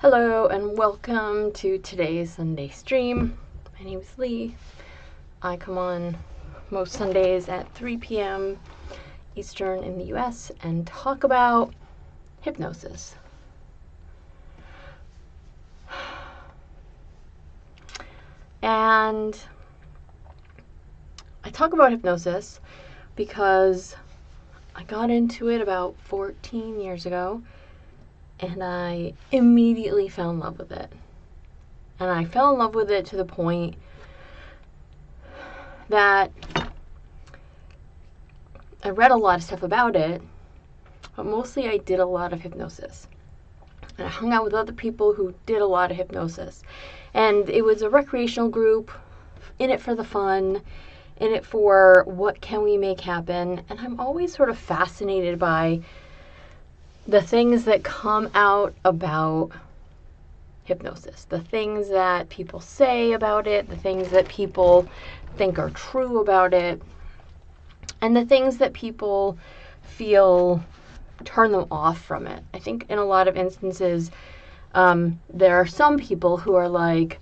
Hello and welcome to today's Sunday stream. My name is Lee. I come on most Sundays at 3 p.m. Eastern in the US and talk about hypnosis. And I talk about hypnosis because I got into it about 14 years ago. And I immediately fell in love with it. And I fell in love with it to the point that I read a lot of stuff about it, but mostly I did a lot of hypnosis. And I hung out with other people who did a lot of hypnosis. And it was a recreational group, in it for the fun, in it for what can we make happen. And I'm always sort of fascinated by the things that come out about hypnosis, the things that people say about it, the things that people think are true about it, and the things that people feel turn them off from it. I think in a lot of instances, there are some people who are like,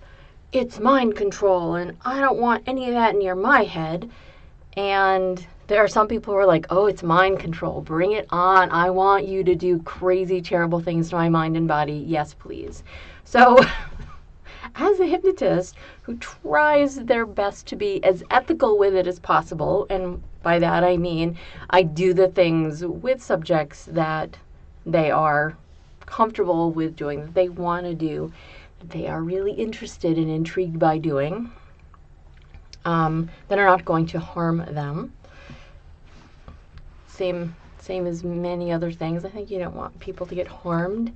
it's mind control, and I don't want any of that near my head. And there are some people who are like, oh, it's mind control. Bring it on. I want you to do crazy, terrible things to my mind and body. Yes, please. So as a hypnotist who tries their best to be as ethical with it as possible, and by that I mean I do the things with subjects that they are comfortable with doing, that they want to do, that they are really interested and intrigued by doing, that are not going to harm them. Same as many other things. I think you don't want people to get harmed.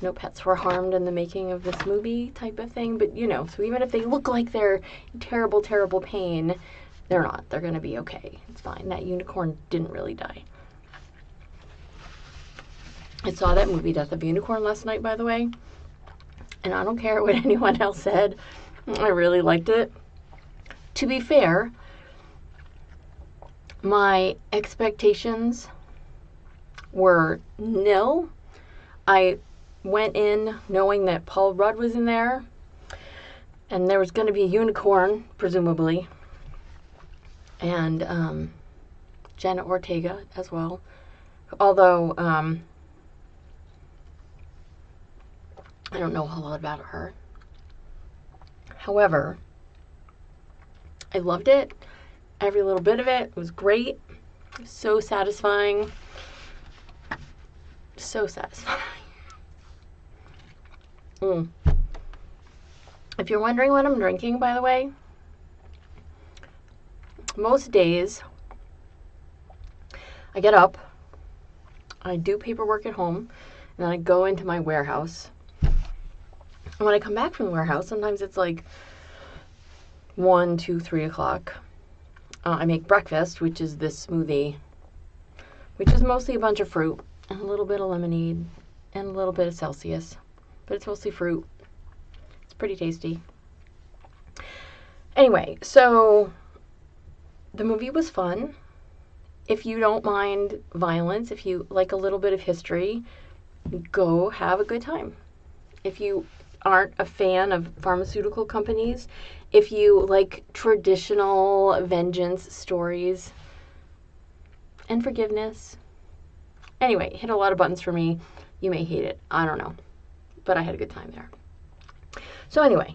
No pets were harmed in the making of this movie type of thing. But, so even if they look like they're in terrible, terrible pain, they're not. They're going to be okay. It's fine. That unicorn didn't really die. I saw that movie, Death of a Unicorn, last night, by the way. And I don't care what anyone else said. I really liked it. To be fair, my expectations were nil. I went in knowing that Paul Rudd was in there, and there was going to be a unicorn, presumably, and Jenna Ortega as well. Although I don't know a whole lot about her. However, I loved it. Every little bit of it was great. So satisfying. So satisfying. If you're wondering what I'm drinking, by the way, most days I get up, I do paperwork at home, and then I go into my warehouse. And when I come back from the warehouse, sometimes it's like 1, 2, 3 o'clock. I make breakfast, which is this smoothie, which is mostly a bunch of fruit and a little bit of lemonade and a little bit of Celsius, but it's mostly fruit. It's pretty tasty. Anyway, so the movie was fun. If you don't mind violence, if you like a little bit of history, go have a good time. If you aren't a fan of pharmaceutical companies, if you like traditional vengeance stories and forgiveness. Anyway, it hit a lot of buttons for me. You may hate it. I don't know. But I had a good time there. So anyway,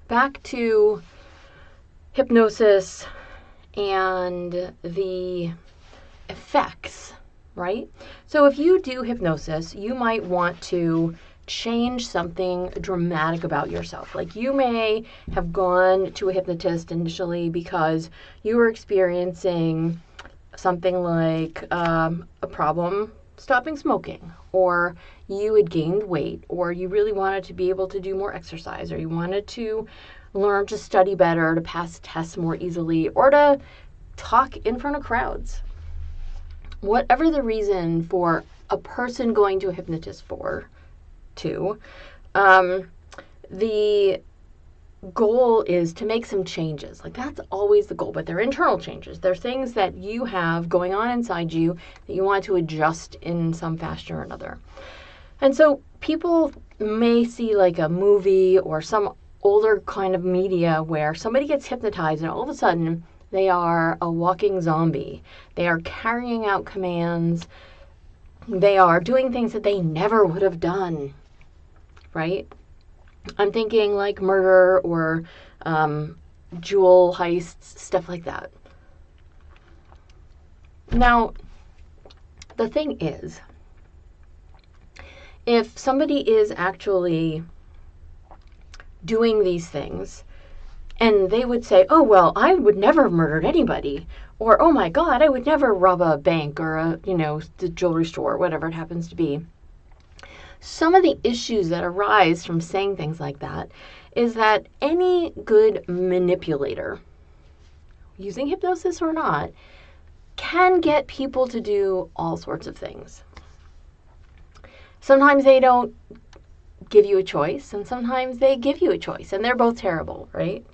back to hypnosis and the effects, right? So if you do hypnosis, you might want to change something dramatic about yourself. Like you may have gone to a hypnotist initially because you were experiencing something like a problem stopping smoking, or you had gained weight, or you really wanted to be able to do more exercise, or you wanted to learn to study better, to pass tests more easily, or to talk in front of crowds. Whatever the reason for a person going to a hypnotist the goal is to make some changes. Like that's always the goal, but they're internal changes. They're things that you have going on inside you that you want to adjust in some fashion or another. And so people may see like a movie or some older kind of media where somebody gets hypnotized and all of a sudden they are a walking zombie. They are carrying out commands. They are doing things that they never would have done, right? I'm thinking like murder or jewel heists, stuff like that. Now, the thing is, if somebody is actually doing these things, and they would say, oh, well, I would never have murdered anybody, or, oh my God, I would never rob a bank or the jewelry store, whatever it happens to be. Some of the issues that arise from saying things like that is that any good manipulator, using hypnosis or not, can get people to do all sorts of things. Sometimes they don't give you a choice, and sometimes they give you a choice, and they're both terrible, right?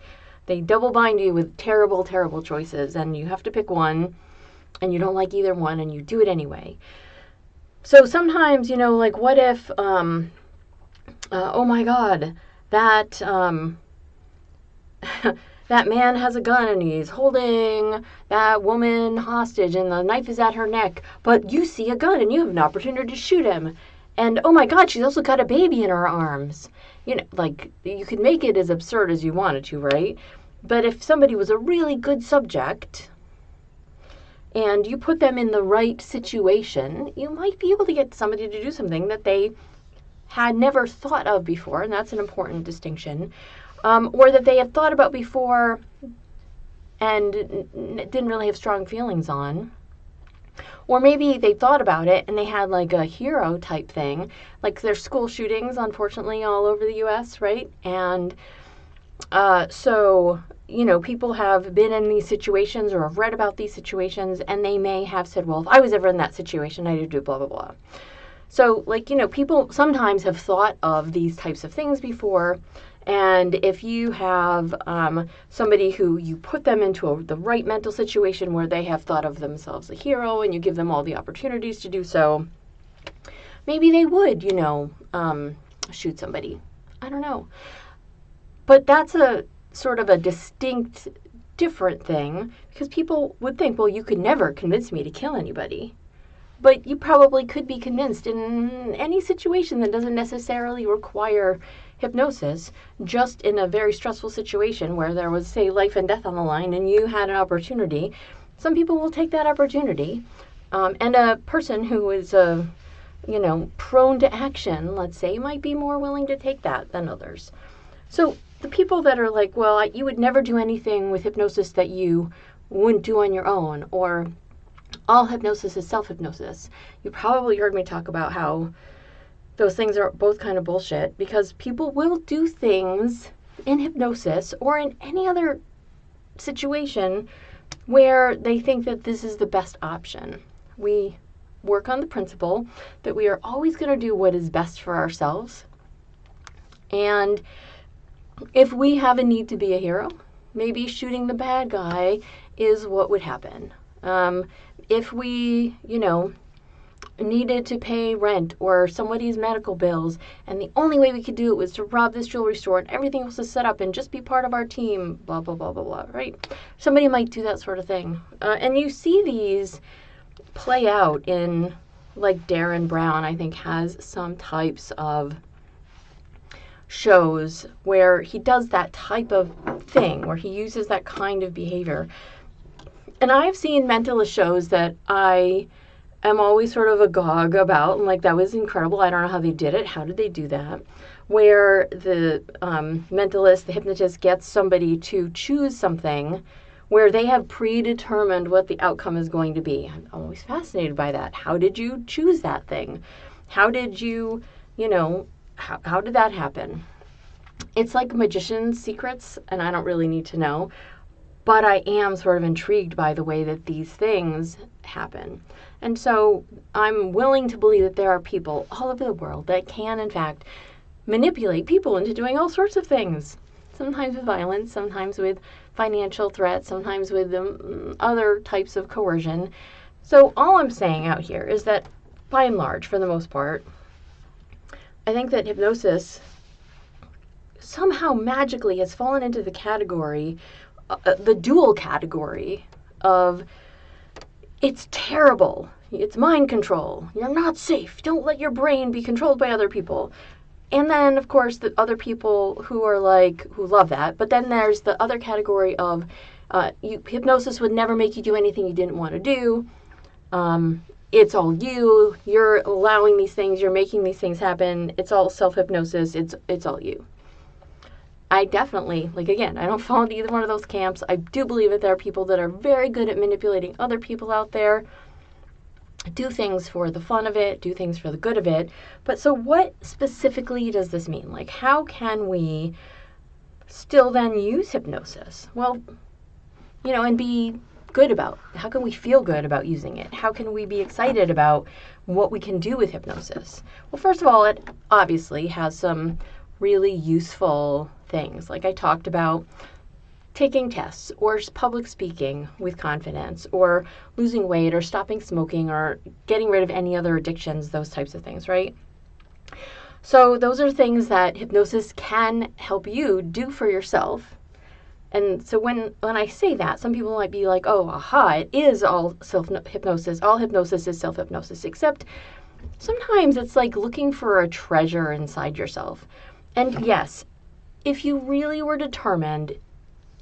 They double bind you with terrible, terrible choices, and you have to pick one, and you don't like either one, and you do it anyway. So sometimes, like what if, oh my God, that that man has a gun and he's holding that woman hostage and the knife is at her neck, but you see a gun and you have an opportunity to shoot him. And oh my God, she's also got a baby in her arms. Like you could make it as absurd as you wanted to, right? But if somebody was a really good subject and you put them in the right situation, you might be able to get somebody to do something that they had never thought of before, and that's an important distinction, or that they had thought about before and didn't really have strong feelings on. Or maybe they thought about it and they had like a hero type thing, like there's school shootings, unfortunately, all over the U.S., right? And so, people have been in these situations or have read about these situations, and they may have said, well, if I was ever in that situation, I'd do blah, blah, blah. So, people sometimes have thought of these types of things before, and if you have somebody who you put them into the right mental situation where they have thought of themselves a hero and you give them all the opportunities to do so, maybe they would, shoot somebody. I don't know. But that's a sort of a distinct, different thing, because people would think, well, you could never convince me to kill anybody. But you probably could be convinced in any situation that doesn't necessarily require hypnosis, just in a very stressful situation where there was, say, life and death on the line and you had an opportunity. Some people will take that opportunity. And a person who is, prone to action, let's say, might be more willing to take that than others. So the people that are like, well, you would never do anything with hypnosis that you wouldn't do on your own, or all hypnosis is self-hypnosis. You probably heard me talk about how those things are both kind of bullshit, because people will do things in hypnosis or in any other situation where they think that this is the best option. We work on the principle that we are always going to do what is best for ourselves. And if we have a need to be a hero, maybe shooting the bad guy is what would happen. If we, needed to pay rent or somebody's medical bills, and the only way we could do it was to rob this jewelry store and everything else is set up and just be part of our team, blah, blah, blah, blah, blah, right? Somebody might do that sort of thing. And you see these play out in, like Darren Brown, I think, has some types of shows where he does that type of thing, where he uses that kind of behavior. And I've seen mentalist shows that I am always sort of agog about, and like, that was incredible. I don't know how they did it. How did they do that? Where the mentalist, the hypnotist, gets somebody to choose something where they have predetermined what the outcome is going to be. I'm always fascinated by that. How did you choose that thing? How did you, how did that happen? It's like magician's secrets, and I don't really need to know. But I am sort of intrigued by the way that these things happen. And so I'm willing to believe that there are people all over the world that can, in fact, manipulate people into doing all sorts of things. Sometimes with violence, sometimes with financial threats, sometimes with other types of coercion. So all I'm saying out here is that, by and large, for the most part, I think that hypnosis somehow magically has fallen into the category, the dual category of it's terrible, it's mind control, you're not safe, don't let your brain be controlled by other people. And then, of course, the other people who are like, who love that. But then there's the other category of hypnosis would never make you do anything you didn't want to do. It's all you. You're allowing these things. You're making these things happen. It's all self-hypnosis. It's all you. I definitely, like, again, I don't fall into either one of those camps. I do believe that there are people that are very good at manipulating other people out there, do things for the fun of it, do things for the good of it. But so what specifically does this mean? Like, how can we still then use hypnosis? Well, you know, and be good about, how can we feel good about using it? How can we be excited about what we can do with hypnosis? Well, first of all, it obviously has some really useful things. Like I talked about taking tests or public speaking with confidence or losing weight or stopping smoking or getting rid of any other addictions, those types of things, right? So those are things that hypnosis can help you do for yourself. And so when I say that, some people might be like, oh, aha, it is all self-hypnosis. All hypnosis is self-hypnosis, except sometimes it's like looking for a treasure inside yourself. And yes, if you really were determined,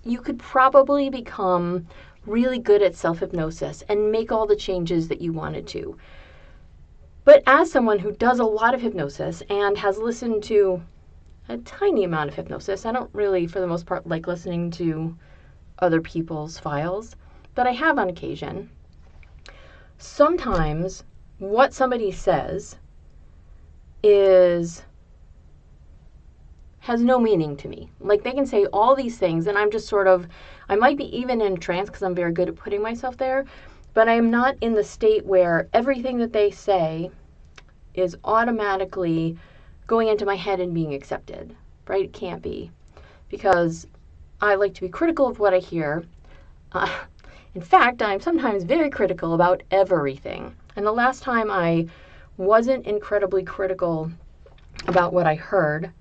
you could probably become really good at self-hypnosis and make all the changes that you wanted to. But as someone who does a lot of hypnosis and has listened to a tiny amount of hypnosis, I don't really, for the most part, like listening to other people's files, but I have on occasion. Sometimes what somebody says has no meaning to me. Like they can say all these things and I'm just sort of, I might be even in trance because I'm very good at putting myself there, but I'm not in the state where everything that they say is automatically going into my head and being accepted, right? It can't be, because I like to be critical of what I hear. In fact, I'm sometimes very critical about everything. And the last time I wasn't incredibly critical about what I heard,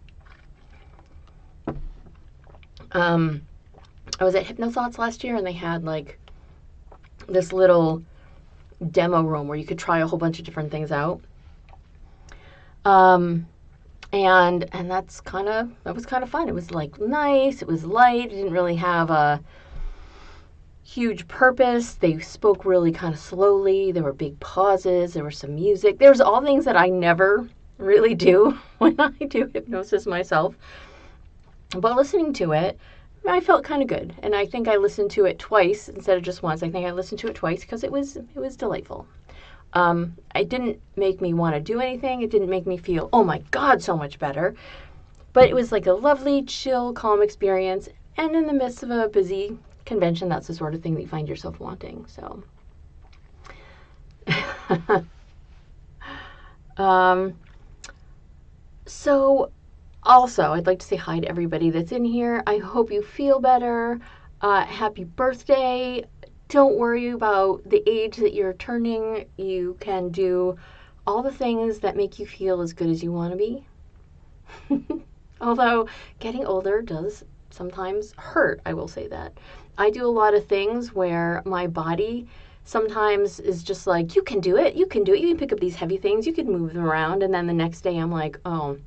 I was at Hypnothoughts last year and they had like this little demo room where you could try a whole bunch of different things out. And that was kind of fun. It was like nice, it was light, it didn't really have a huge purpose. They spoke really kind of slowly. There were big pauses, there was some music. There was all things that I never really do when I do hypnosis myself. But listening to it, I felt kind of good. And I think I listened to it twice instead of just once. I think I listened to it twice because it was delightful. It didn't make me want to do anything. It didn't make me feel, oh my God, so much better. But it was like a lovely, chill, calm experience. And in the midst of a busy convention, that's the sort of thing that you find yourself wanting. So, also, I'd like to say hi to everybody that's in here. I hope you feel better. Happy birthday. Don't worry about the age that you're turning. You can do all the things that make you feel as good as you want to be. Although getting older does sometimes hurt, I will say that. I do a lot of things where my body sometimes is just like, you can do it, you can do it. You can pick up these heavy things, you can move them around. And then the next day I'm like, oh,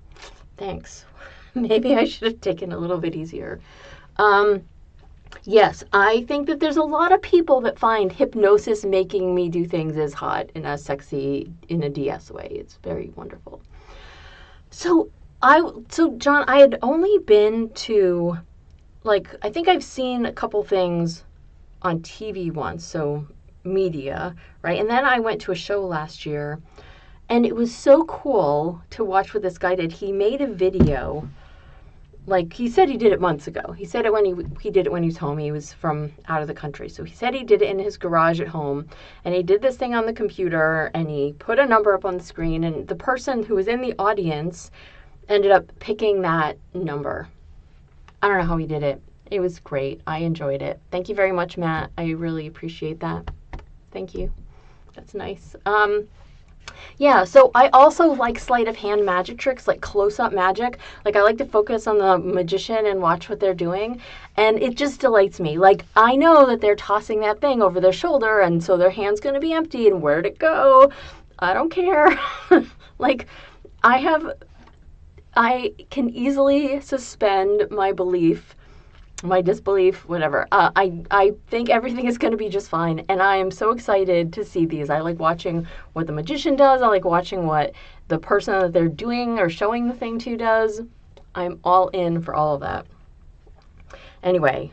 thanks. Maybe I should have taken a little bit easier. Yes, I think that there's a lot of people that find hypnosis making me do things as hot and as sexy in a DS way. It's very wonderful. So John, I had only been to, like, I think I've seen a couple things on TV once, so media, right? And then I went to a show last year, and it was so cool to watch what this guy did. He made a video. Like, he said he did it months ago. He said it when he did it when he was home. He was from out of the country. So he said he did it in his garage at home. And he did this thing on the computer. And he put a number up on the screen. And the person who was in the audience ended up picking that number. I don't know how he did it. It was great. I enjoyed it. Thank you very much, Matt. I really appreciate that. Thank you. That's nice. Yeah, so I also like sleight of hand magic tricks, like close up magic. Like, I like to focus on the magician and watch what they're doing, and it just delights me. Like, I know that they're tossing that thing over their shoulder, and so their hand's going to be empty, and where'd it go? I don't care. Like, I can easily suspend my belief, my disbelief, whatever. I think everything is going to be just fine, and I am so excited to see these. I like watching what the magician does. I like watching what the person that they're doing or showing the thing to does. I'm all in for all of that. Anyway,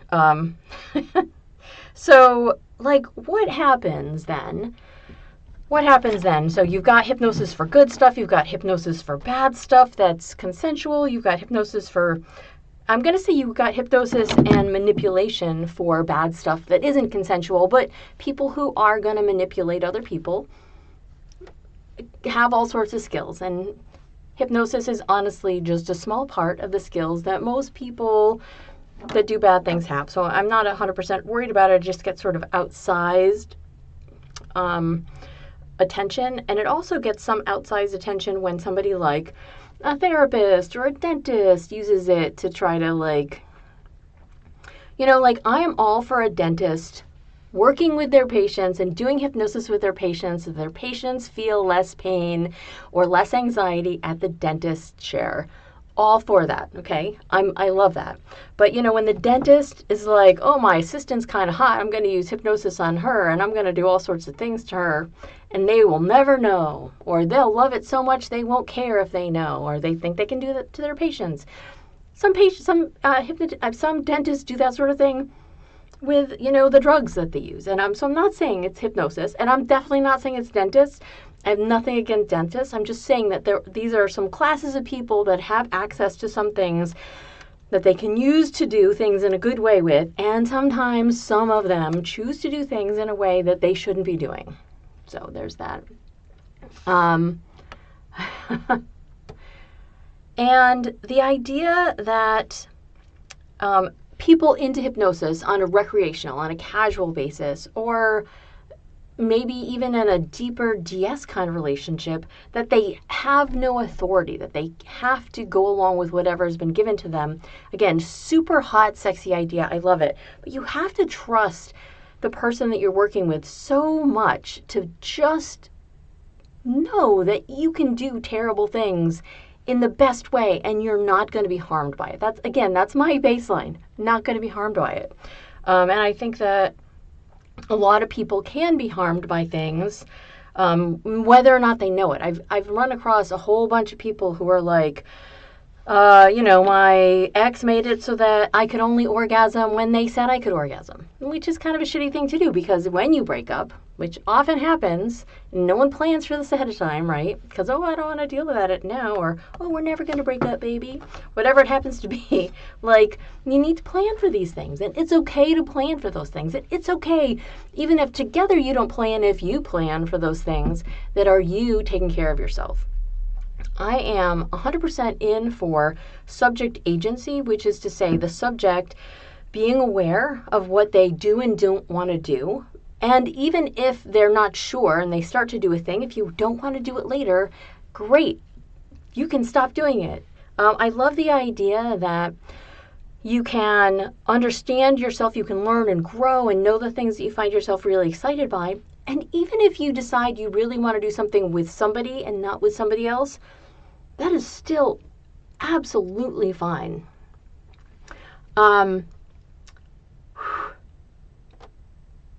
so, like, what happens then? What happens then? So you've got hypnosis for good stuff. You've got hypnosis for bad stuff that's consensual. You've got hypnosis for, I'm going to say you've got hypnosis and manipulation for bad stuff that isn't consensual, but people who are going to manipulate other people have all sorts of skills. And hypnosis is honestly just a small part of the skills that most people that do bad things have. So I'm not 100% worried about it. It just gets sort of outsized attention. And it also gets some outsized attention when somebody like a therapist or a dentist uses it to try to, like, you know, like, I am all for a dentist working with their patients and doing hypnosis with their patients so their patients feel less pain or less anxiety at the dentist chair. All for that, okay? I love that. But, you know, when the dentist is like, oh, my assistant's kind of hot, I'm going to use hypnosis on her, and I'm going to do all sorts of things to her, and they will never know, or they'll love it so much they won't care if they know, or they think they can do that to their patients. Some dentists do that sort of thing with, you know, the drugs that they use. And so I'm not saying it's hypnosis, and I'm definitely not saying it's dentists. I have nothing against dentists. I'm just saying that these are some classes of people that have access to some things that they can use to do things in a good way with, and sometimes some of them choose to do things in a way that they shouldn't be doing. So there's that. And the idea that people into hypnosis on a recreational, on a casual basis, or maybe even in a deeper DS kind of relationship, that they have no authority, that they have to go along with whatever has been given to them. Again, super hot, sexy idea. I love it. But you have to trust the person that you're working with so much to just know that you can do terrible things in the best way and you're not going to be harmed by it. That's my baseline. Not going to be harmed by it. And I think that a lot of people can be harmed by things, whether or not they know it. I've run across a whole bunch of people who are like, you know, my ex made it so that I could only orgasm when they said I could orgasm, which is kind of a shitty thing to do, because when you break up, which often happens, no one plans for this ahead of time, right? Because, oh, I don't want to deal with that now, or, oh, we're never going to break up, baby. Whatever it happens to be, like, you need to plan for these things, and it's okay to plan for those things. It's okay, even if together you don't plan, if you plan for those things that are you taking care of yourself. I am 100% in for subject agency, which is to say the subject being aware of what they do and don't want to do. And even if they're not sure and they start to do a thing, if you don't want to do it later, great. You can stop doing it. I love the idea that you can understand yourself, you can learn and grow and know the things that you find yourself really excited by. And even if you decide you really want to do something with somebody and not with somebody else, that is still absolutely fine.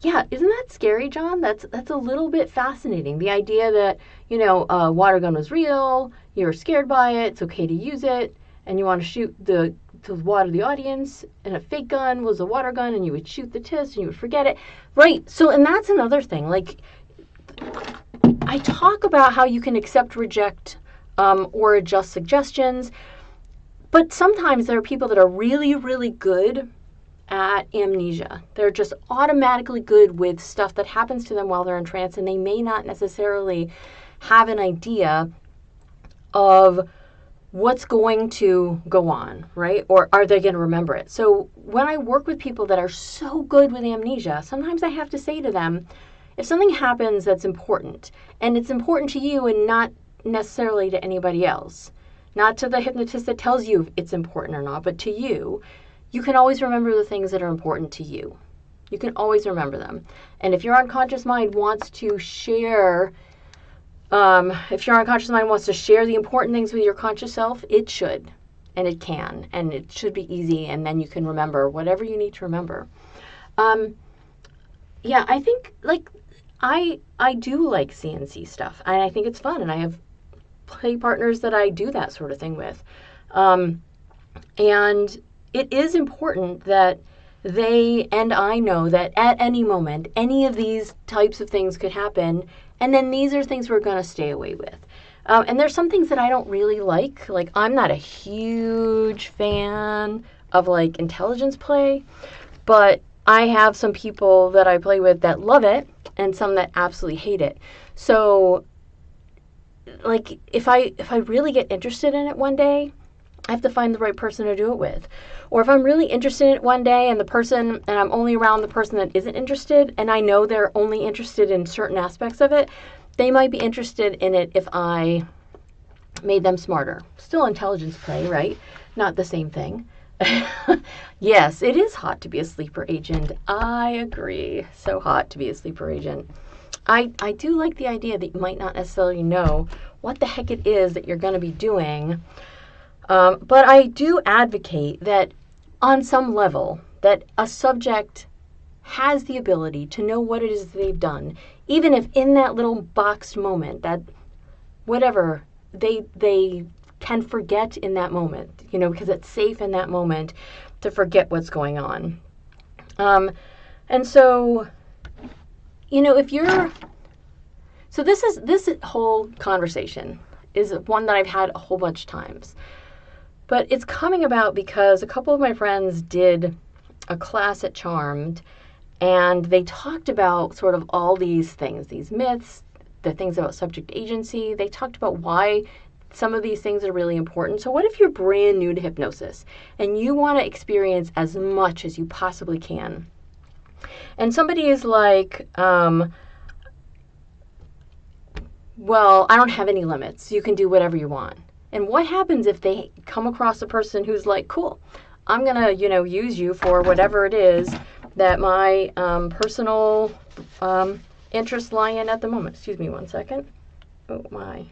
Yeah, isn't that scary, John? That's a little bit fascinating. The idea that, you know, a water gun was real, you're scared by it, it's okay to use it, and you want to shoot to water the audience, and a fake gun was a water gun, and you would shoot the test, and you would forget it. Right, so, and that's another thing. Like, I talk about how you can accept, reject, or adjust suggestions, but sometimes there are people that are really, really good at amnesia. They're just automatically good with stuff that happens to them while they're in trance, and they may not necessarily have an idea of what's going to go on, right? Or are they going to remember it? So when I work with people that are so good with amnesia, sometimes I have to say to them, if something happens that's important, and it's important to you and not necessarily to anybody else, not to the hypnotist that tells you if it's important or not, but to you, you can always remember the things that are important to you. You can always remember them. And if your unconscious mind wants to share, the important things with your conscious self, it should. And it can. And it should be easy. And then you can remember whatever you need to remember. Yeah, I think, like, I do like CNC stuff. And I think it's fun. And I have play partners that I do that sort of thing with. And it is important that they and I know that at any moment, any of these types of things could happen. And then these are things we're going to stay away with. And there's some things that I don't really like. Like, I'm not a huge fan of, like, intelligence play. But I have some people that I play with that love it and some that absolutely hate it. So, like, if I really get interested in it one day, I have to find the right person to do it with. Or if I'm really interested in it one day and I'm only around the person that isn't interested, and I know they're only interested in certain aspects of it, they might be interested in it if I made them smarter. Still intelligence play, right? Not the same thing. Yes, it is hot to be a sleeper agent. I agree. So hot to be a sleeper agent. I do like the idea that you might not necessarily know what the heck it is that you're going to be doing. But I do advocate that on some level that a subject has the ability to know what it is they've done, even if in that little boxed moment, that whatever they can forget in that moment, because it's safe in that moment to forget what's going on. And so, so this whole conversation is one that I've had a whole bunch of times. But it's coming about because a couple of my friends did a class at Charmed, and they talked about sort of all these things, these myths, the things about subject agency. They talked about why some of these things are really important. So what if you're brand new to hypnosis and you want to experience as much as you possibly can? And somebody is like, well, I don't have any limits. You can do whatever you want. And what happens if they come across a person who's like, cool, I'm going to, use you for whatever it is that my personal interests lie in at the moment. Excuse me one second. Oh, my.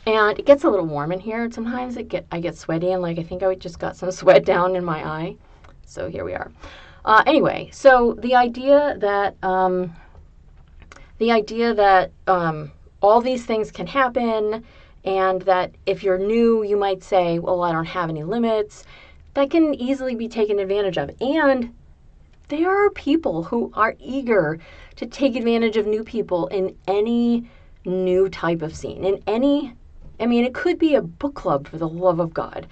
And it gets a little warm in here. Sometimes I get sweaty, and I think I just got some sweat down in my eye. So here we are. Anyway, so the idea that all these things can happen, and that if you're new, you might say, well, I don't have any limits, that can easily be taken advantage of. And there are people who are eager to take advantage of new people in any new type of scene. It could be a book club, for the love of God.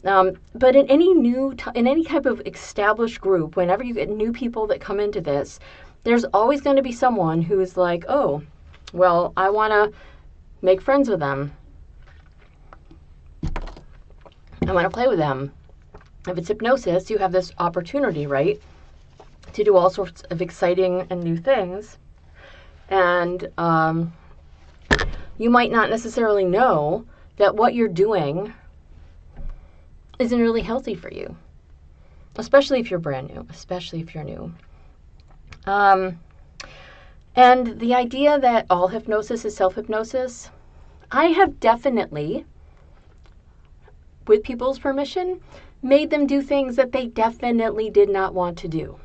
But in any type of established group, whenever you get new people that come into this, there's always going to be someone who's like, oh, well, I want to make friends with them. I want to play with them. If it's hypnosis, you have this opportunity, right, to do all sorts of exciting and new things. And you might not necessarily know that what you're doing isn't really healthy for you, especially if you're brand new, especially if you're new. And the idea that all hypnosis is self-hypnosis, I have definitely, with people's permission, made them do things that they definitely did not want to do.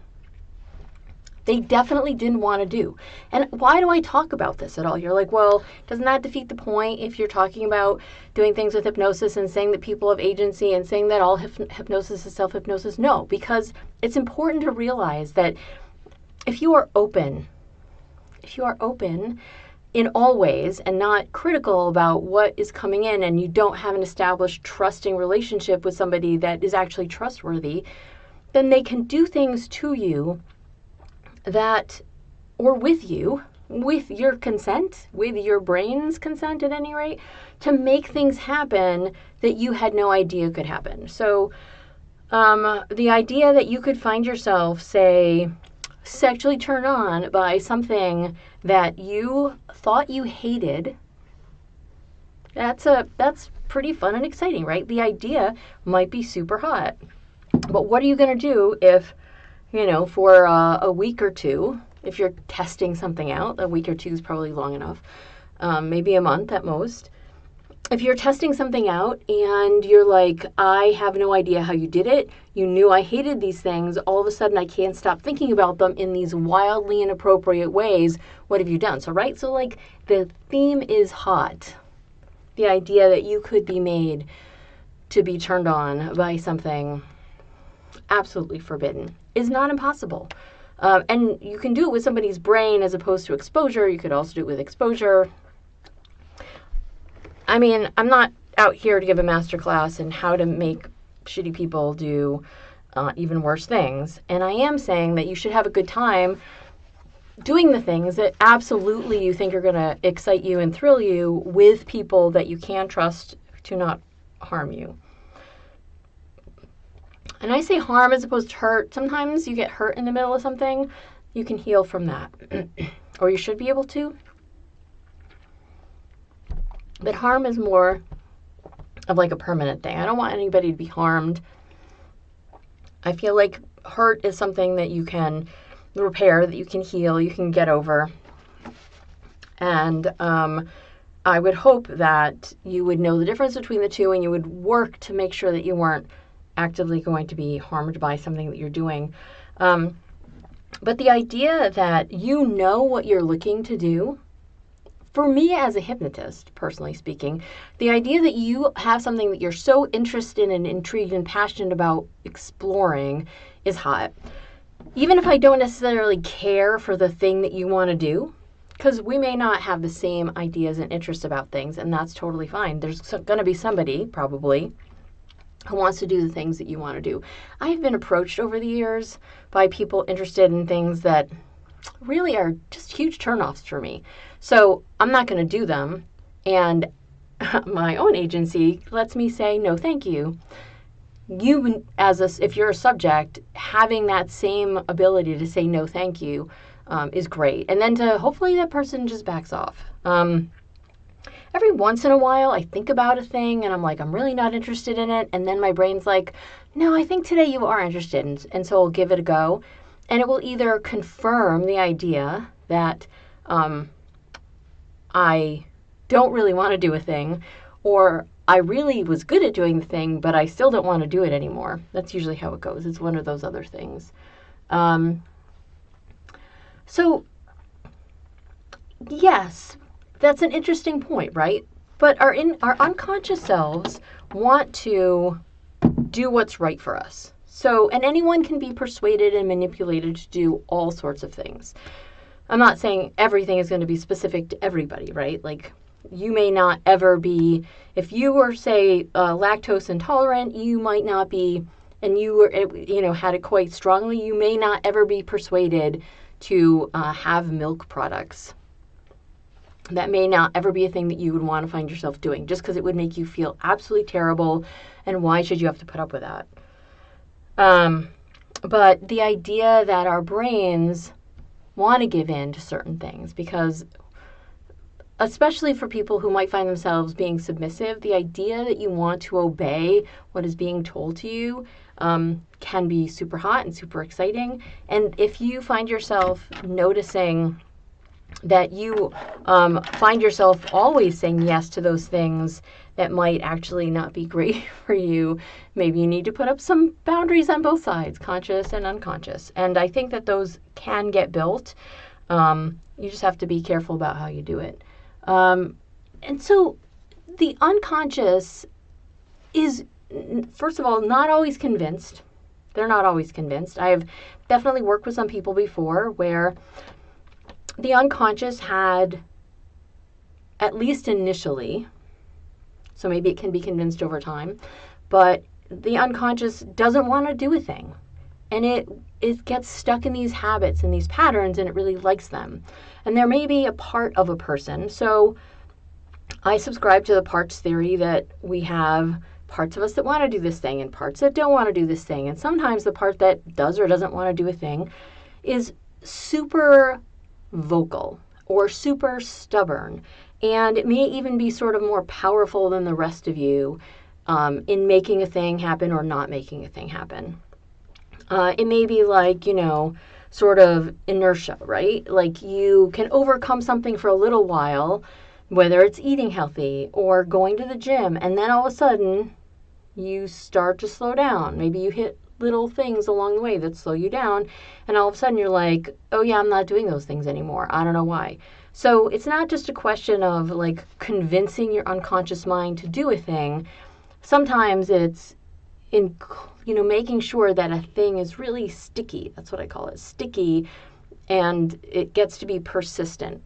They definitely didn't want to do. And why do I talk about this at all? You're like, well, doesn't that defeat the point if you're talking about doing things with hypnosis and saying that people have agency and saying that all hypnosis is self-hypnosis? No, because it's important to realize that if you are open in all ways and not critical about what is coming in, and you don't have an established trusting relationship with somebody that is actually trustworthy, then they can do things to you that, or with you, with your consent, with your brain's consent at any rate, to make things happen that you had no idea could happen. So the idea that you could find yourself, say, sexually turned on by something that you thought you hated, that's pretty fun and exciting, right? The idea might be super hot. But what are you going to do if, for a week or two, if you're testing something out? A week or two is probably long enough, maybe a month at most. If you're testing something out and you're like, I have no idea how you did it, you knew I hated these things, all of a sudden I can't stop thinking about them in these wildly inappropriate ways, what have you done? So, right? So, like, the theme is hot. The idea that you could be made to be turned on by something absolutely forbidden is not impossible. And you can do it with somebody's brain as opposed to exposure. You could also do it with exposure. I mean, I'm not out here to give a master class in how to make shitty people do even worse things. And I am saying that you should have a good time doing the things that absolutely you think are going to excite you and thrill you with people that you can trust to not harm you. And I say harm as opposed to hurt. Sometimes you get hurt in the middle of something. You can heal from that. Or you should be able to. But harm is more of like a permanent thing. I don't want anybody to be harmed. I feel like hurt is something that you can repair, that you can heal, you can get over. And I would hope that you would know the difference between the two and you would work to make sure that you weren't actively going to be harmed by something that you're doing. But the idea that you know what you're looking to do, for me as a hypnotist, personally speaking, the idea that you have something that you're so interested and intrigued and passionate about exploring is hot. Even if I don't necessarily care for the thing that you want to do, because we may not have the same ideas and interests about things, and that's totally fine. There's going to be somebody, probably, who wants to do the things that you want to do. I've been approached over the years by people interested in things that really are just huge turnoffs for me. So I'm not going to do them. And my own agency lets me say, no, thank you. You, if you're a subject, having that same ability to say no, thank you, is great. And then to hopefully that person just backs off. Every once in a while, I think about a thing and I'm like, I'm really not interested in it. And then my brain's like, no, I think today you are interested. And so I'll give it a go. And it will either confirm the idea that I don't really want to do a thing, or I really was good at doing the thing, but I still don't want to do it anymore. That's usually how it goes. It's one of those other things. So, yes, that's an interesting point, right? But our unconscious selves want to do what's right for us. So, and anyone can be persuaded and manipulated to do all sorts of things. I'm not saying everything is going to be specific to everybody, right? Like, you may not ever be, if you were, say, lactose intolerant, you might not be, and you were, had it quite strongly, you may not ever be persuaded to have milk products. That may not ever be a thing that you would want to find yourself doing, just because it would make you feel absolutely terrible, and why should you have to put up with that? But the idea that our brains want to give in to certain things, because especially for people who might find themselves being submissive, the idea that you want to obey what is being told to you can be super hot and super exciting. And if you find yourself noticing that you find yourself always saying yes to those things that might actually not be great for you, maybe you need to put up some boundaries on both sides, conscious and unconscious. And I think that those can get built. You just have to be careful about how you do it. And so the unconscious is, first of all, not always convinced. They're not always convinced. I have definitely worked with some people before where the unconscious had, at least initially, so maybe it can be convinced over time, but the unconscious doesn't want to do a thing. And it gets stuck in these habits and these patterns, and it really likes them. And there may be a part of a person. So I subscribe to the parts theory that we have parts of us that want to do this thing and parts that don't want to do this thing. And sometimes the part that does or doesn't want to do a thing is super vocal or super stubborn, and it may even be sort of more powerful than the rest of you in making a thing happen or not making a thing happen. It may be like, sort of inertia, right? Like you can overcome something for a little while, whether it's eating healthy or going to the gym, and then all of a sudden you start to slow down. Maybe you hit little things along the way that slow you down, and all of a sudden you're like, oh yeah, I'm not doing those things anymore. I don't know why. So it's not just a question of like convincing your unconscious mind to do a thing. Sometimes it's in, making sure that a thing is really sticky. That's what I call it, sticky, and it gets to be persistent.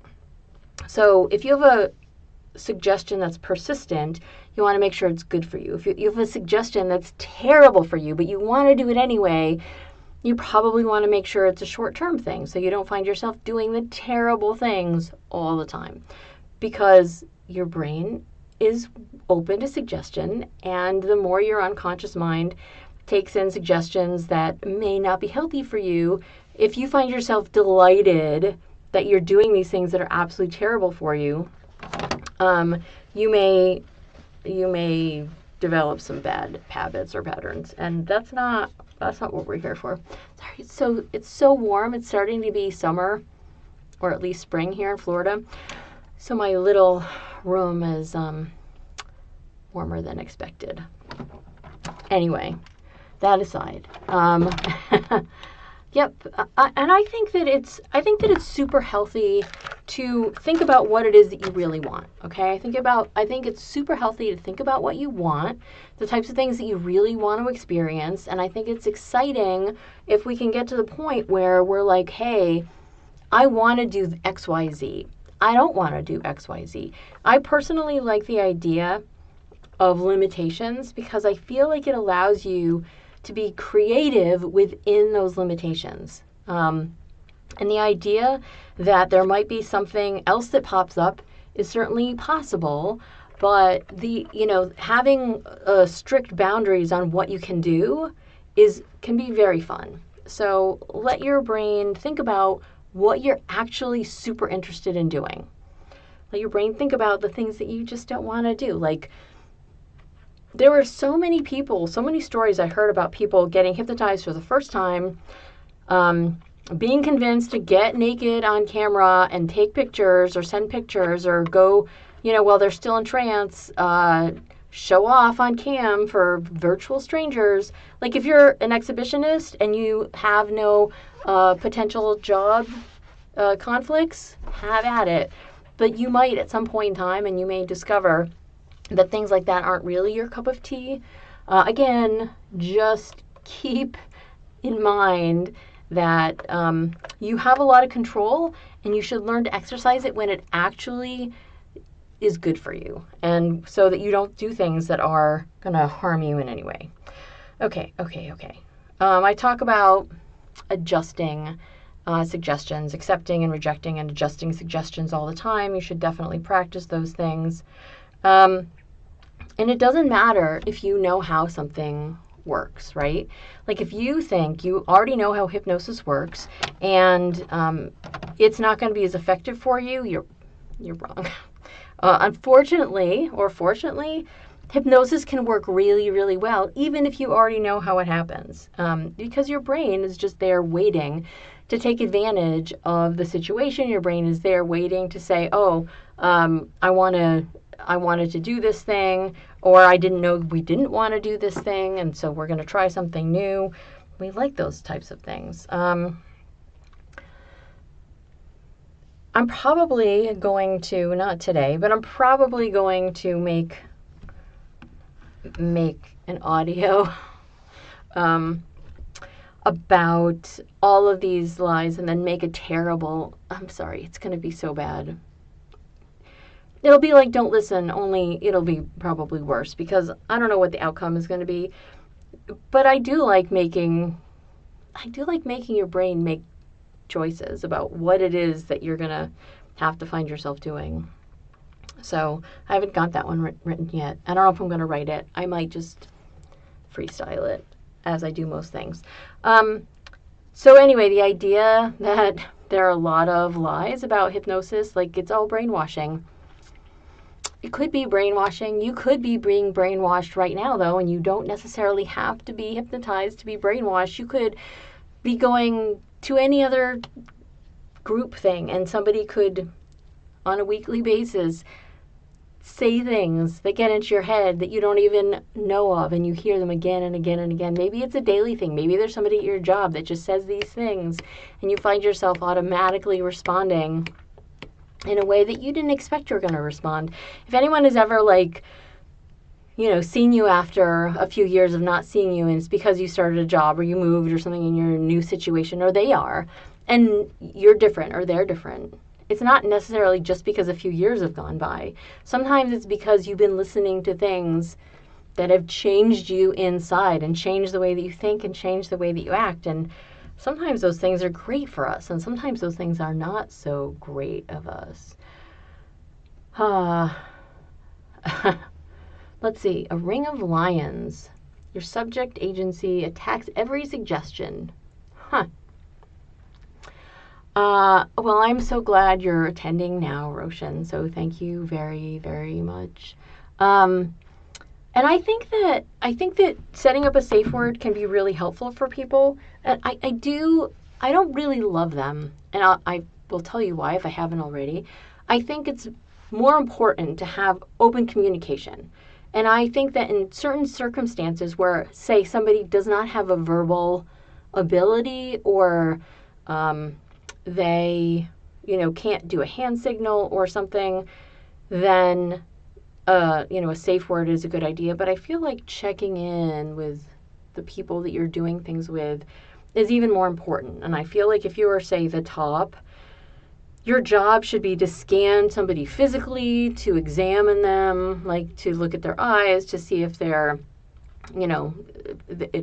So if you have a suggestion that's persistent, you want to make sure it's good for you. If you have a suggestion that's terrible for you, but you want to do it anyway, you probably want to make sure it's a short-term thing so you don't find yourself doing the terrible things all the time, because your brain is open to suggestion, and the more your unconscious mind takes in suggestions that may not be healthy for you, if you find yourself delighted that you're doing these things that are absolutely terrible for you, you may develop some bad habits or patterns, and that's not what we're here for. Sorry, it's so warm. It's starting to be summer, or at least spring here in Florida. So my little room is warmer than expected. Anyway, that aside, yep, and I think that it's super healthy to think about what it is that you really want. Okay, I think it's super healthy to think about what you want, the types of things that you really want to experience, and I think it's exciting if we can get to the point where we're like, hey, I want to do X, Y, Z. I don't want to do X, Y, Z. I personally like the idea of limitations because I feel like it allows you to be creative within those limitations. And the idea that there might be something else that pops up is certainly possible, but having strict boundaries on what you can do can be very fun. So let your brain think about what you're actually super interested in doing. Let your brain think about the things that you just don't want to do. Like, there were so many stories I heard about people getting hypnotized for the first time, being convinced to get naked on camera and take pictures or send pictures or go, while they're still in trance, show off on cam for virtual strangers. Like, if you're an exhibitionist and you have no potential job conflicts, have at it. But you might at some point in time, and you may discover that things like that aren't really your cup of tea. Again, just keep in mind that you have a lot of control, and you should learn to exercise it when it actually is good for you, and so that you don't do things that are going to harm you in any way. Okay. I talk about adjusting suggestions, accepting and rejecting and adjusting suggestions all the time. You should definitely practice those things. And it doesn't matter if you know how something works, right? Like, if you think you already know how hypnosis works and it's not going to be as effective for you, you're wrong. Unfortunately, or fortunately, hypnosis can work really, really well, even if you already know how it happens, because your brain is just there waiting to take advantage of the situation. Your brain is there waiting to say, oh, I wanted to do this thing, or I didn't know we didn't want to do this thing, and so we're going to try something new. We like those types of things. I'm probably going to, not today, but I'm probably going to make an audio about all of these lies, and then make a terrible, I'm sorry, it's going to be so bad. It'll be like Don't Listen, only it'll be probably worse, because I don't know what the outcome is going to be. But I do like making your brain make choices about what it is that you're going to have to find yourself doing. So I haven't got that one written yet. I don't know if I'm going to write it. I might just freestyle it, as I do most things. So anyway, the idea that there are a lot of lies about hypnosis, like it's all brainwashing. It could be brainwashing. You could be being brainwashed right now, though, and you don't necessarily have to be hypnotized to be brainwashed. You could be going to any other group thing, and somebody could, on a weekly basis, say things that get into your head that you don't even know of, and you hear them again and again and again. Maybe it's a daily thing. Maybe there's somebody at your job that just says these things, and you find yourself automatically responding in a way that you didn't expect you were going to respond. If anyone has ever, like, seen you after a few years of not seeing you, and it's because you started a job or you moved or something in your new situation, or they are, and you're different or they're different, it's not necessarily just because a few years have gone by. Sometimes it's because you've been listening to things that have changed you inside and changed the way that you think and changed the way that you act. And sometimes those things are great for us, and sometimes those things are not so great of us. Let's see. A ring of lions. Your subject agency attacks every suggestion. Well, I'm so glad you're attending now, Roshan, so thank you very, very much. And I think that setting up a safe word can be really helpful for people. And I don't really love them, and I will tell you why if I haven't already. I think it's more important to have open communication. And I think that in certain circumstances where, say, somebody does not have a verbal ability, or they, can't do a hand signal or something, then, a safe word is a good idea. But I feel like checking in with the people that you're doing things with is even more important. And I feel like if you are, say, the top, your job should be to scan somebody physically, to examine them, like to look at their eyes, to see if they're,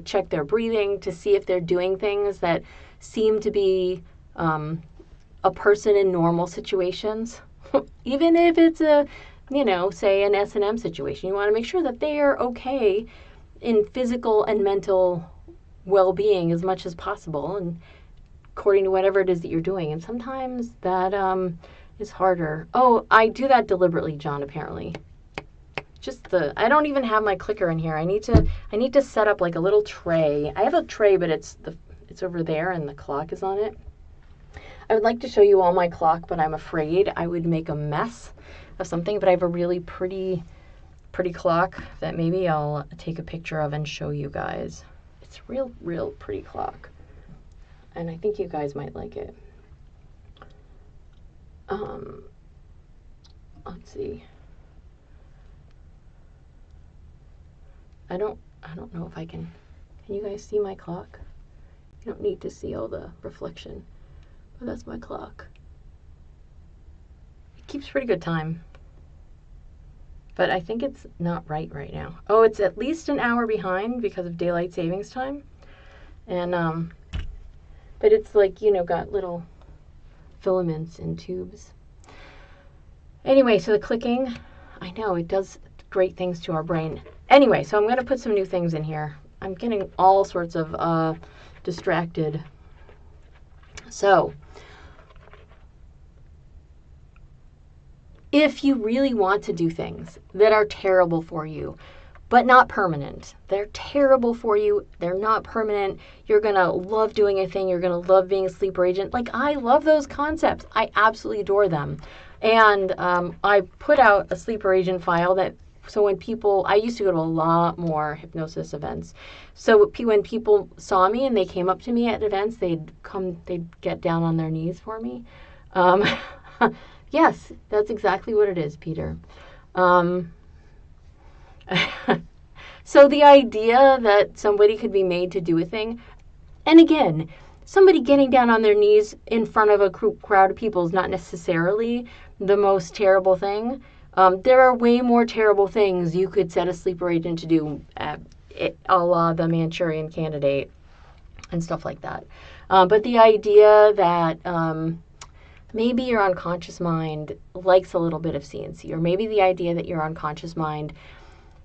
check their breathing, to see if they're doing things that seem to be a person in normal situations. Even if it's a, say an S&M situation, you want to make sure that they are okay in physical and mental well-being as much as possible, and according to whatever it is that you're doing. And sometimes that is harder. Oh, I do that deliberately, John, apparently. I don't even have my clicker in here. I need to set up like a little tray. I have a tray, but it's over there and the clock is on it. I would like to show you all my clock, but I'm afraid I would make a mess of something. But I have a really pretty clock that maybe I'll take a picture of and show you guys. It's a real pretty clock, and I think you guys might like it. Let's see. I don't know if I can you guys see my clock? You don't need to see all the reflection, but that's my clock. It keeps pretty good time, but I think it's not right now. Oh, it's at least an hour behind because of daylight savings time. And but it's like, got little filaments and tubes. Anyway, so the clicking, I know it does great things to our brain. Anyway, so I'm going to put some new things in here. I'm getting all sorts of distracted. So, if you really want to do things that are terrible for you, but not permanent, they're terrible for you, they're not permanent, you're going to love doing a thing, you're going to love being a sleeper agent. Like, I love those concepts. I absolutely adore them. And I put out a sleeper agent file so when people, I used to go to a lot more hypnosis events. So when people saw me and they came up to me at events, they'd get down on their knees for me. Yes, that's exactly what it is, Peter. So the idea that somebody could be made to do a thing, and again, somebody getting down on their knees in front of a crowd of people is not necessarily the most terrible thing. There are way more terrible things you could set a sleeper agent to do, a la the Manchurian Candidate and stuff like that. But the idea that maybe your unconscious mind likes a little bit of CNC, or maybe the idea that your unconscious mind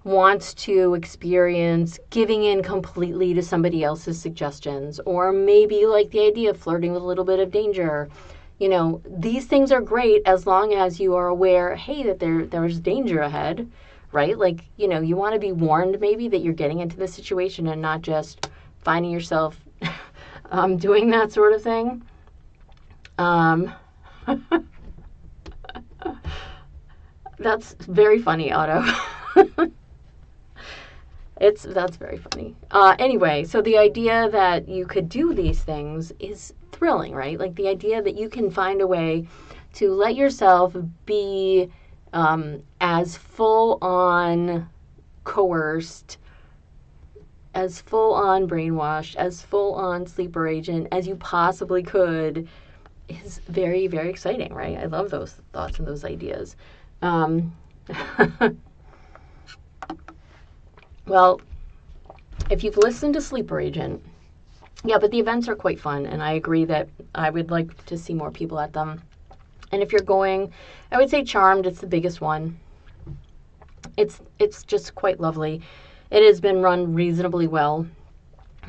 wants to experience giving in completely to somebody else's suggestions, or maybe like the idea of flirting with a little bit of danger. You know, these things are great as long as you are aware, hey, that there's danger ahead, right? Like, you know, you want to be warned maybe that you're getting into this situation and not just finding yourself doing that sort of thing. That's very funny, Otto. That's very funny. Anyway, so the idea that you could do these things is thrilling, right? Like the idea that you can find a way to let yourself be as full on coerced, as full on brainwashed, as full on sleeper agent as you possibly could is very, very exciting, right? I love those thoughts and those ideas. Well, if you've listened to Sleeper Agent, yeah, but the events are quite fun, and I agree that I would like to see more people at them. And if you're going, I would say Charmed, it's the biggest one. It's just quite lovely. It has been run reasonably well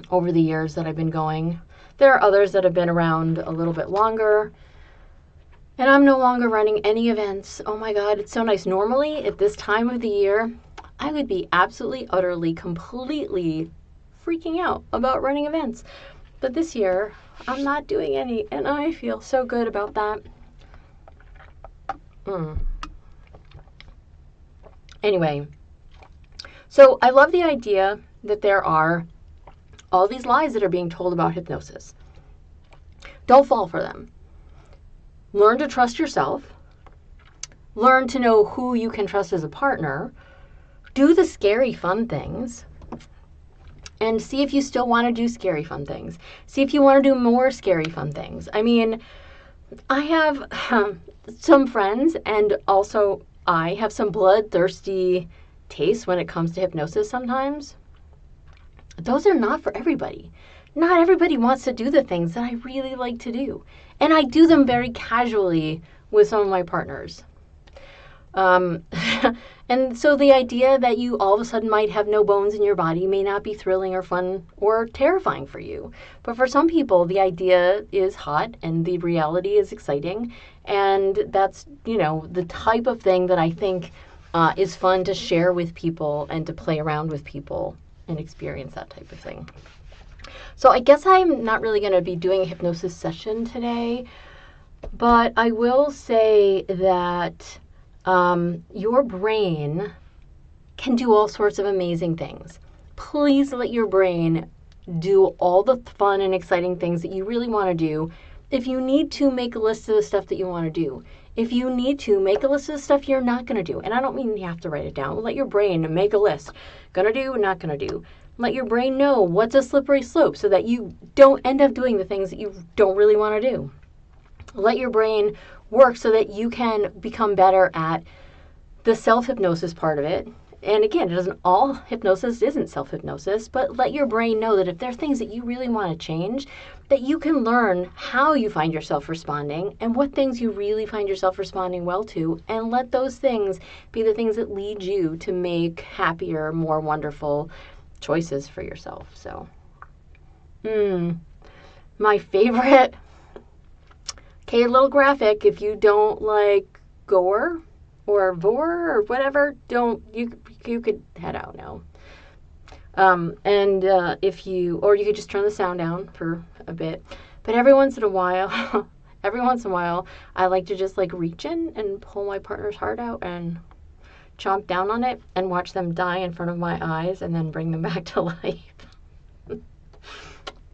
over the years that I've been going. There are others that have been around a little bit longer, and I'm no longer running any events. Oh my God, it's so nice. Normally, at this time of the year, I would be absolutely, utterly, completely freaking out about running events. But this year, I'm not doing any, and I feel so good about that. Anyway, so I love the idea that there are all these lies that are being told about hypnosis. Don't fall for them. Learn to trust yourself. Learn to know who you can trust as a partner. Do the scary, fun things. And see if you still want to do scary, fun things. See if you want to do more scary, fun things. I mean, I have some friends, and also I have some bloodthirsty tastes when it comes to hypnosis sometimes. Those are not for everybody. Not everybody wants to do the things that I really like to do. And I do them very casually with some of my partners. And so the idea that you all of a sudden might have no bones in your body may not be thrilling or fun or terrifying for you. But for some people, the idea is hot and the reality is exciting. And that's, you know, the type of thing that I think is fun to share with people and to play around with people and experience that type of thing. So I guess I'm not really going to be doing a hypnosis session today, but I will say that your brain can do all sorts of amazing things. Please let your brain do all the fun and exciting things that you really want to do. If you need to, make a list of the stuff that you want to do. If you need to, make a list of the stuff you're not going to do. And I don't mean you have to write it down. Let your brain make a list. Going to do, not going to do. Let your brain know what's a slippery slope so that you don't end up doing the things that you don't really want to do. Let your brain work so that you can become better at the self-hypnosis part of it. And again, it doesn't, all hypnosis isn't self-hypnosis, but let your brain know that if there are things that you really want to change, that you can learn how you find yourself responding and what things you really find yourself responding well to, and let those things be the things that lead you to make happier, more wonderful choices for yourself. So, my favorite, okay, a little graphic, if you don't like gore or vor or whatever, you could head out now. If you, or you could just turn the sound down for a bit. But every once in a while, I like to just like reach in and pull my partner's heart out and chomp down on it and watch them die in front of my eyes and then bring them back to life.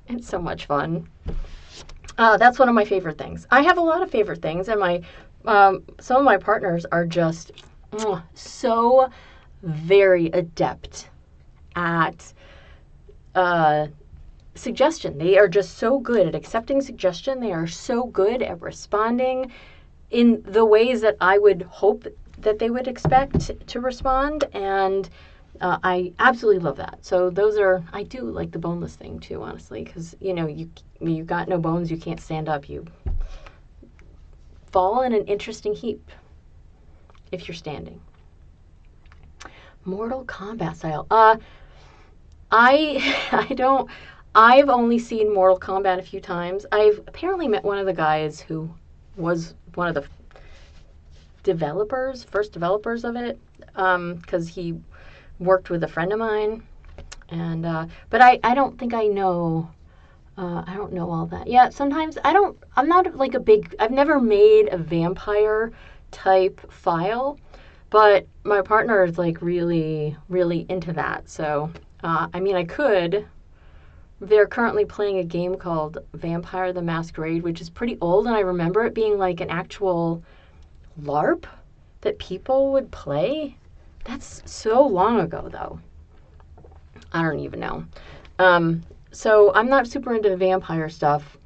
It's so much fun. That's one of my favorite things. I have a lot of favorite things, and my some of my partners are just so very adept at suggestion. They are just so good at accepting suggestion. They are so good at responding in the ways that I would hope that they would expect to respond, and I absolutely love that. So those are, I do like the boneless thing too, honestly, because you know, you got no bones, you can't stand up, you fall in an interesting heap if you're standing. Mortal Kombat style. I don't. I've only seen Mortal Kombat a few times. I've apparently met one of the guys who was one of the first developers of it, because he worked with a friend of mine, and but I don't think I know. I don't know all that. Yeah, sometimes I don't. I'm not like a big. I've never made a vampire type file, but my partner is like really, really into that. So, I mean, I could. They're currently playing a game called Vampire the Masquerade, which is pretty old, and I remember it being like an actual LARP that people would play. That's so long ago, though. I don't even know. So I'm not super into vampire stuff,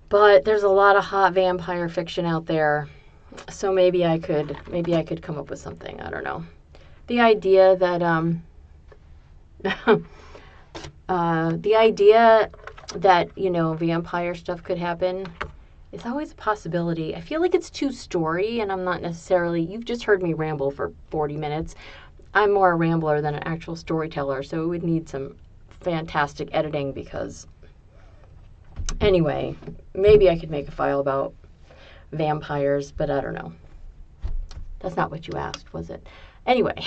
but there's a lot of hot vampire fiction out there. So maybe I could come up with something. I don't know. The idea that the idea that, you know, vampire stuff could happen is always a possibility. I feel like it's too story, and I'm not necessarily. You've just heard me ramble for 40 minutes. I'm more a rambler than an actual storyteller, so it would need some fantastic editing because, anyway, maybe I could make a file about vampires, but I don't know. That's not what you asked, was it? Anyway.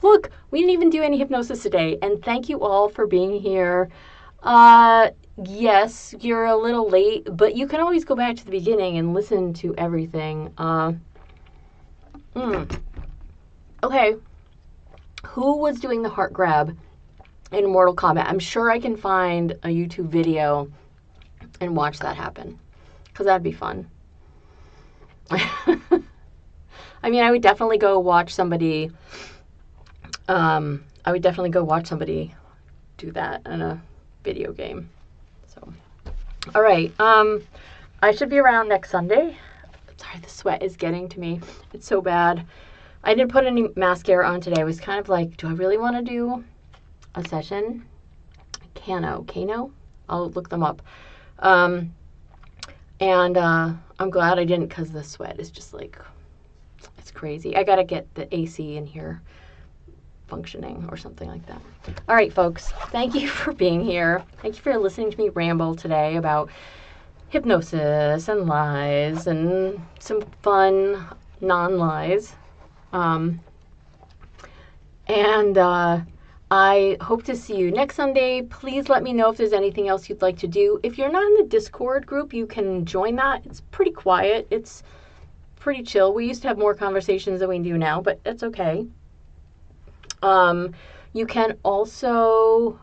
Look, we didn't even do any hypnosis today, and thank you all for being here. Yes, you're a little late, but you can always go back to the beginning and listen to everything. Okay. Who was doing the heart grab in Mortal Kombat? I'm sure I can find a YouTube video and watch that happen, because that'd be fun. I mean, I would definitely go watch somebody. I would definitely go watch somebody do that in a video game. So, all right. I should be around next Sunday. Sorry, the sweat is getting to me. It's so bad. I didn't put any mascara on today. I was kind of like, do I really want to do a session? Kano? I'll look them up. And I'm glad I didn't, because the sweat is just like, it's crazy. I got to get the AC in here functioning or something like that. All right, folks. Thank you for being here. Thank you for listening to me ramble today about hypnosis and lies and some fun non-lies. I hope to see you next Sunday. Please let me know if there's anything else you'd like to do. If you're not in the Discord group, you can join that. It's pretty quiet. It's pretty chill. We used to have more conversations than we do now, but it's okay. You can also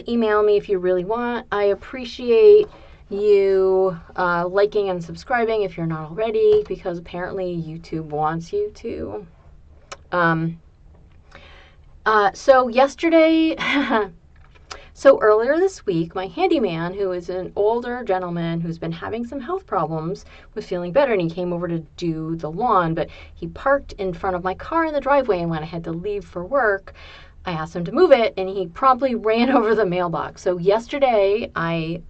email me if you really want. I appreciate you liking and subscribing if you're not already, because apparently YouTube wants you to. So yesterday, so earlier this week, my handyman, who is an older gentleman who's been having some health problems, was feeling better, and he came over to do the lawn, but he parked in front of my car in the driveway, and when I had to leave for work, I asked him to move it, and he promptly ran over the mailbox. So yesterday, I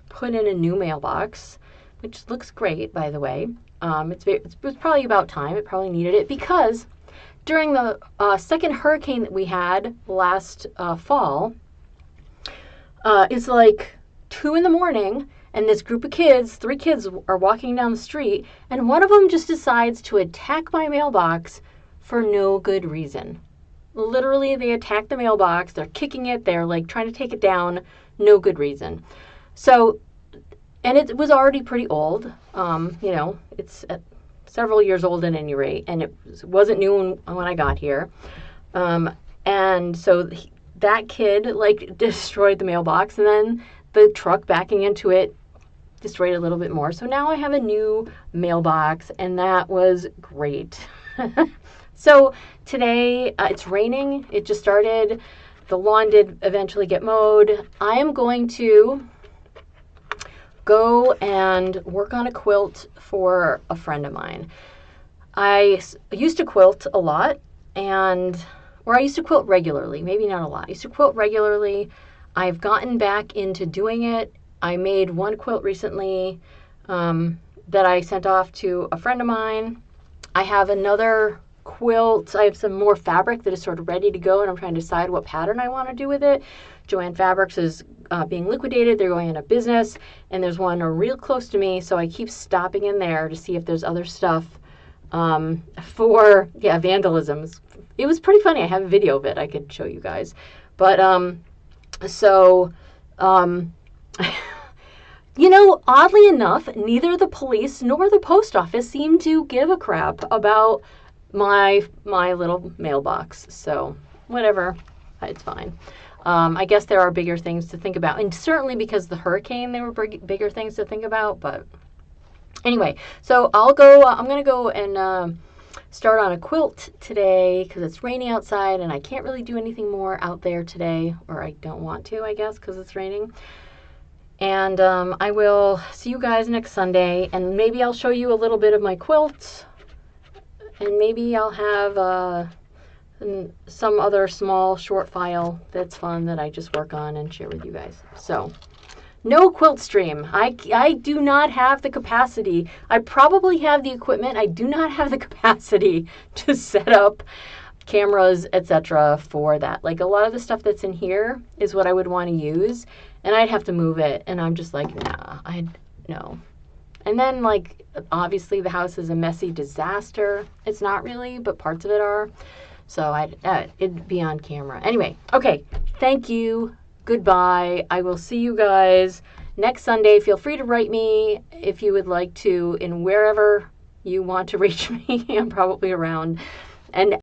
put in a new mailbox, which looks great, by the way. It was probably about time. It probably needed it, because during the second hurricane that we had last fall, it's like 2 a.m, and this group of kids, 3 kids, are walking down the street, and one of them just decides to attack my mailbox for no good reason. Literally, they attack the mailbox. They're kicking it. They're like trying to take it down. No good reason. So, and it was already pretty old. It's several years old at any rate, and it wasn't new when I got here. And so that kid like destroyed the mailbox, and then the truck backing into it destroyed it a little bit more. So now I have a new mailbox, and that was great. So today it's raining. It just started. The lawn did eventually get mowed. I am going to go and work on a quilt for a friend of mine. I used to quilt a lot, or I used to quilt regularly, maybe not a lot. I used to quilt regularly. I've gotten back into doing it. I made one quilt recently that I sent off to a friend of mine, I have another quilt. I have some more fabric that is sort of ready to go, and I'm trying to decide what pattern I want to do with it. Joann Fabrics is being liquidated. They're going out of business, and there's one real close to me, so I keep stopping in there to see if there's other stuff for, vandalisms. It was pretty funny. I have a video of it I could show you guys. But, oddly enough, neither the police nor the post office seem to give a crap about my little mailbox. So, whatever. It's fine. I guess there are bigger things to think about. And certainly because of the hurricane, there were bigger things to think about. But anyway, so I'm going to go and start on a quilt today because it's raining outside and I can't really do anything more out there today. Or I don't want to, I guess, because it's raining. And I will see you guys next Sunday. And maybe I'll show you a little bit of my quilt. And maybe I'll have some other small short file that's fun that I just work on and share with you guys. So, no quilt stream. I do not have the capacity. I probably have the equipment. I do not have the capacity to set up cameras, etc. for that. Like, a lot of the stuff that's in here is what I would want to use, and I'd have to move it, and I'm just like, nah, no. And then, like, obviously the house is a messy disaster. It's not really, but parts of it are. So it'd be on camera. Anyway, okay. Thank you. Goodbye. I will see you guys next Sunday. Feel free to write me if you would like to in wherever you want to reach me. I'm probably around. And